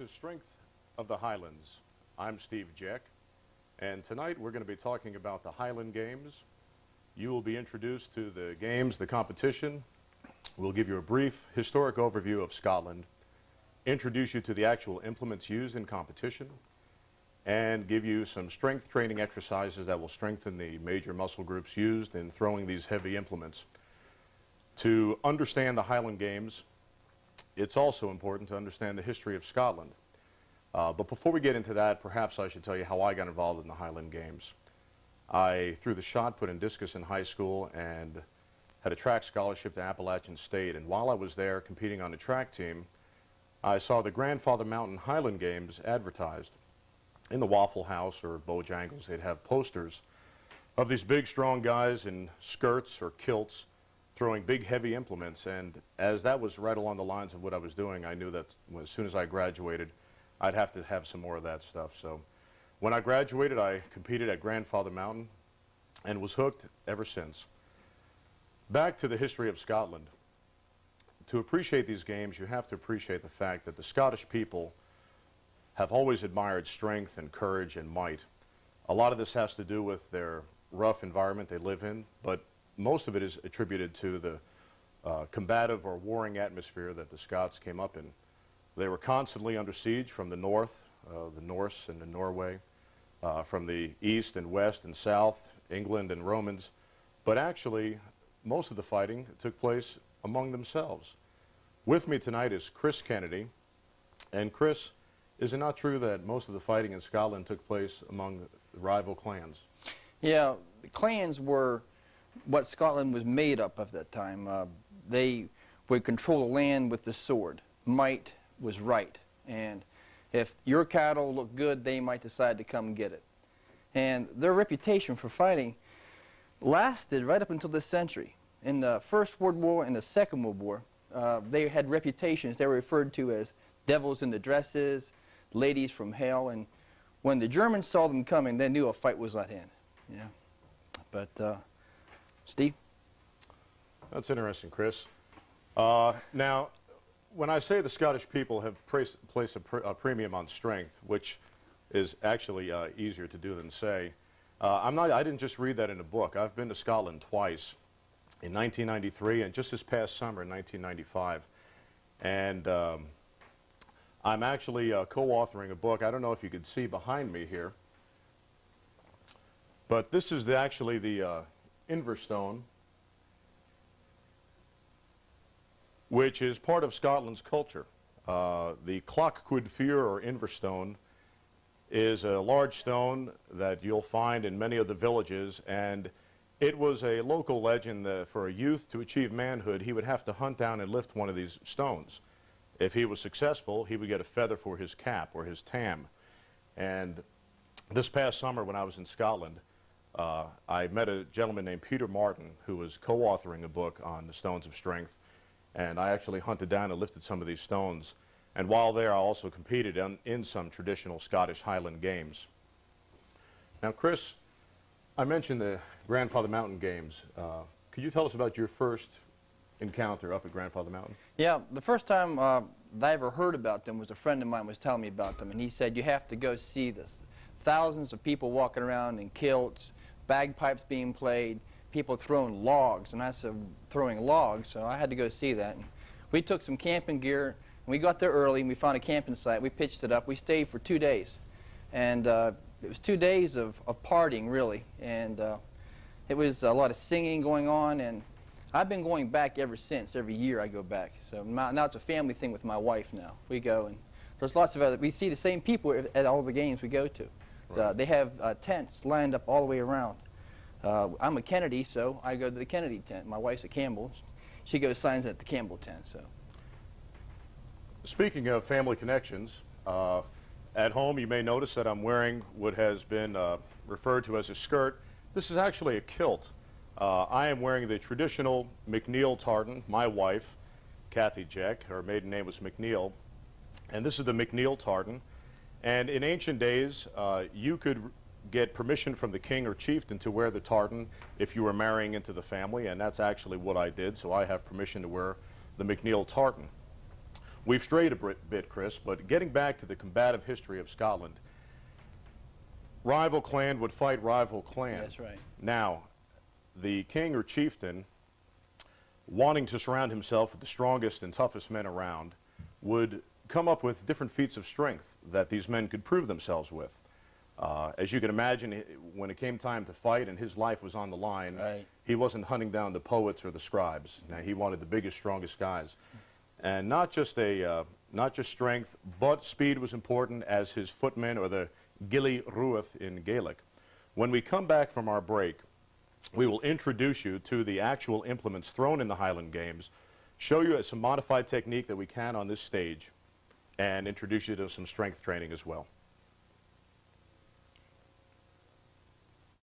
to Strength of the Highlands. I'm Steve Jeck, and tonight we're going to be talking about the Highland Games. You will be introduced to the games, the competition. We'll give you a brief historic overview of Scotland, introduce you to the actual implements used in competition, and give you some strength training exercises that will strengthen the major muscle groups used in throwing these heavy implements. To understand the Highland Games, it's also important to understand the history of Scotland. But before we get into that, perhaps I should tell you how I got involved in the Highland Games. I threw the shot put in discus in high school and had a track scholarship to Appalachian State. And while I was there competing on the track team, I saw the Grandfather Mountain Highland Games advertised. In the Waffle House or Bojangles, they'd have posters of these big, strong guys in skirts or kilts throwing big, heavy implements. And as that was right along the lines of what I was doing, I knew that as soon as I graduated, I'd have to have some more of that stuff. So when I graduated, I competed at Grandfather Mountain and was hooked ever since. Back to the history of Scotland. To appreciate these games, you have to appreciate the fact that the Scottish people have always admired strength and courage and might. A lot of this has to do with their rough environment they live in, but most of it is attributed to the combative or warring atmosphere that the Scots came up in. They were constantly under siege from the north, the Norse and the Norway, from the east and west and south, England and Romans. But actually, most of the fighting took place among themselves. With me tonight is Chris Kennedy. And Chris, is it not true that most of the fighting in Scotland took place among the rival clans? Yeah, the clans were what Scotland was made up of that time. They would control the land with the sword. Might was right, and if your cattle looked good, they might decide to come get it. And their reputation for fighting lasted right up until this century. In the First World War and the Second World War, they had reputations. They were referred to as devils in the dresses, ladies from hell, and when the Germans saw them coming, they knew a fight was at hand. Yeah, but Steve? That's interesting, Chris. Now, when I say the Scottish people have placed a premium on strength, which is actually easier to do than say, I didn't just read that in a book. I've been to Scotland twice, in 1993 and just this past summer in 1995. And I'm actually co-authoring a book. I don't know if you could see behind me here, but this is actually the Inverstone, which is part of Scotland's culture. The Clochcuid Fear, or Inverstone, is a large stone that you'll find in many of the villages, and it was a local legend that for a youth to achieve manhood, he would have to hunt down and lift one of these stones. If he was successful, he would get a feather for his cap or his tam. And this past summer when I was in Scotland, I met a gentleman named Peter Martin who was co-authoring a book on the stones of strength, and I actually hunted down and lifted some of these stones. And while there, I also competed in some traditional Scottish Highland games. Now, Chris, I mentioned the Grandfather Mountain Games. Could you tell us about your first encounter up at Grandfather Mountain? Yeah, the first time that I ever heard about them was a friend of mine was telling me about them, and he said, you have to go see this. Thousands of people walking around in kilts, bagpipes being played, people throwing logs, and I said, throwing logs, so I had to go see that. And we took some camping gear, and we got there early, and we found a camping site. We pitched it up. We stayed for 2 days, and it was 2 days of partying, really, and it was a lot of singing going on, and I've been going back ever since. Every year I go back. So now it's a family thing with my wife now. We go, and there's lots of other, we see the same people at all the games we go to. Right. They have tents lined up all the way around. I'm a Kennedy, so I go to the Kennedy tent. My wife's a Campbell. She goes signs at the Campbell tent. So. Speaking of family connections, at home you may notice that I'm wearing what has been referred to as a skirt. This is actually a kilt. I am wearing the traditional McNeil tartan. My wife, Kathy Jeck, her maiden name was McNeil, and this is the McNeil tartan. And in ancient days, you could get permission from the king or chieftain to wear the tartan if you were marrying into the family, and that's actually what I did, so I have permission to wear the McNeil tartan. We've strayed a bit, Chris, but getting back to the combative history of Scotland, rival clan would fight rival clan. That's right. Now, the king or chieftain, wanting to surround himself with the strongest and toughest men around, would come up with different feats of strength that these men could prove themselves with. As you can imagine, when it came time to fight and his life was on the line, Right. he wasn't hunting down the poets or the scribes. Now, he wanted the biggest, strongest guys. And not just strength, but speed was important, as his footmen, or the gilly ruath in Gaelic. When we come back from our break, we will introduce you to the actual implements thrown in the Highland Games, show you some modified technique that we can on this stage, and introduce you to some strength training as well.